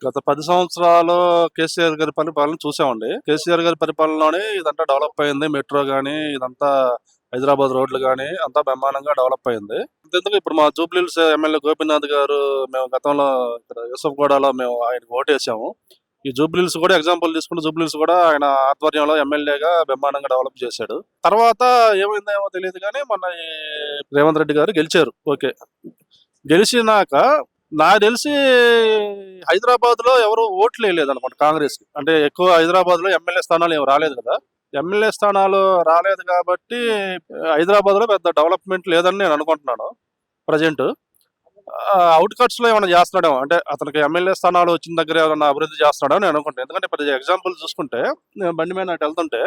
గత 10 సంవత్సరాలు కేసీఆర్ గారి పరిపాలన చూసామండి. కేసీఆర్ గారి పరిపాలనలోనే ఇదంతా డెవలప్ అయింది. మెట్రో గాని, ఇదంతా హైదరాబాద్ రోడ్లు గాని అంతా బ్రహ్మాండంగా డెవలప్ అయింది. అంతెందుకు ఇప్పుడు మా జూబ్లీహిల్స్ ఎమ్మెల్యే గోపీనాథ్ గారు మేము గతంలో ఇక్కడ యూసఫ్‌గూడలో మేము ఆయనకి ఓటేసాము. ఈ జూబ్లీహిల్స్ కూడా ఎగ్జాంపుల్ తీసుకుంటే జూబ్లీహిల్స్ కూడా ఆయన ఆధ్వర్యంలో ఎమ్మెల్యేగా బ్రహ్మాండంగా డెవలప్ చేశాడు. తర్వాత ఏమైందో తెలీదు గానీ మొన్న ఈ రేవంత్ రెడ్డి గారు గెలిచారు. ఓకే. గెలిచినాక నాకు తెలిసి హైదరాబాద్‌లో ఎవరు ఓట్లు వేయలేదనుకుంటా కాంగ్రెస్‌కి. అంటే ఎక్కువ హైదరాబాద్‌లో ఎమ్మెల్యే స్థానాలు ఏమి రాలేదు కదా! ఎమ్మెల్యే స్థానాలు రాలేదు కాబట్టి హైదరాబాద్‌లో పెద్ద డెవలప్‌మెంట్ లేదని నేను అనుకుంటున్నాను ప్రెజెంట్. ఔట్‌కట్స్‌లో ఏమైనా చేస్తున్నాడేమో. అంటే అతనికి ఎమ్మెల్యే స్థానాలు వచ్చిన దగ్గర ఏమన్నా అభివృద్ధి చేస్తున్నాడని నేను అనుకుంటున్నాను. ఎందుకంటే ఇప్పుడు ఎగ్జాంపుల్ చూసుకుంటే నేను బండి మీద అటు వెళ్తుంటే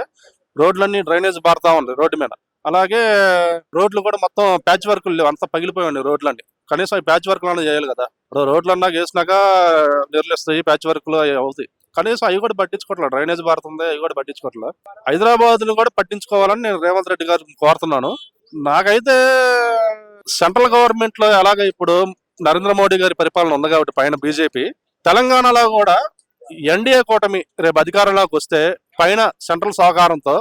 రోడ్లన్నీ డ్రైనేజ్ పారుతా ఉంది రోడ్డు మీద. అలాగే రోడ్లు కూడా మొత్తం ప్యాచ్ వర్కులు లేవు. అంతా పగిలిపోయి ఉన్నాయి రోడ్లన్నీ. కనీసం ఈ ప్యాచ్ వర్క్‌లన్నా చేయాలి కదా! ఇప్పుడు రోడ్లన్నా ఏసినాక నిర్లిస్తాయి, ప్యాచ్ వర్క్‌లు అయి అవుతాయి. కనీసం అవి కూడా పట్టించుకోవట్లేదు. డ్రైనేజ్ పారుతుంది, అవి కూడా పట్టించుకోవట్లేదు. హైదరాబాద్‌ని కూడా పట్టించుకోవాలని నేను రేవంత్ రెడ్డి గారిని కోరుతున్నాను. నాకైతే సెంట్రల్ గవర్నమెంట్‌లో ఎలాగ ఇప్పుడు నరేంద్ర మోడీ గారి పరిపాలన ఉంది కాబట్టి పైన బీజేపీ, తెలంగాణలో కూడా ఎన్డీఏ కూటమి రేపు అధికారంలోకి వస్తే పైన సెంట్రల్ సహకారంతో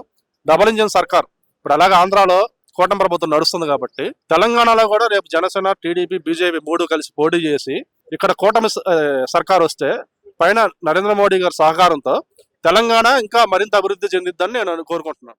డబుల్ ఇంజిన్ సర్కార్ ఇప్పుడు అలాగే ఆంధ్రాలో కూటమి ప్రభుత్వం నడుస్తుంది కాబట్టి తెలంగాణలో కూడా రేపు జనసేన, టీడీపీ, బీజేపీ 3 కలిసి పోటీ చేసి ఇక్కడ కూటమి సర్కార్ వస్తే పైన నరేంద్ర మోడీ గారి సహకారంతో తెలంగాణ ఇంకా మరింత అభివృద్ధి చెందిద్దని నేను కోరుకుంటున్నాను.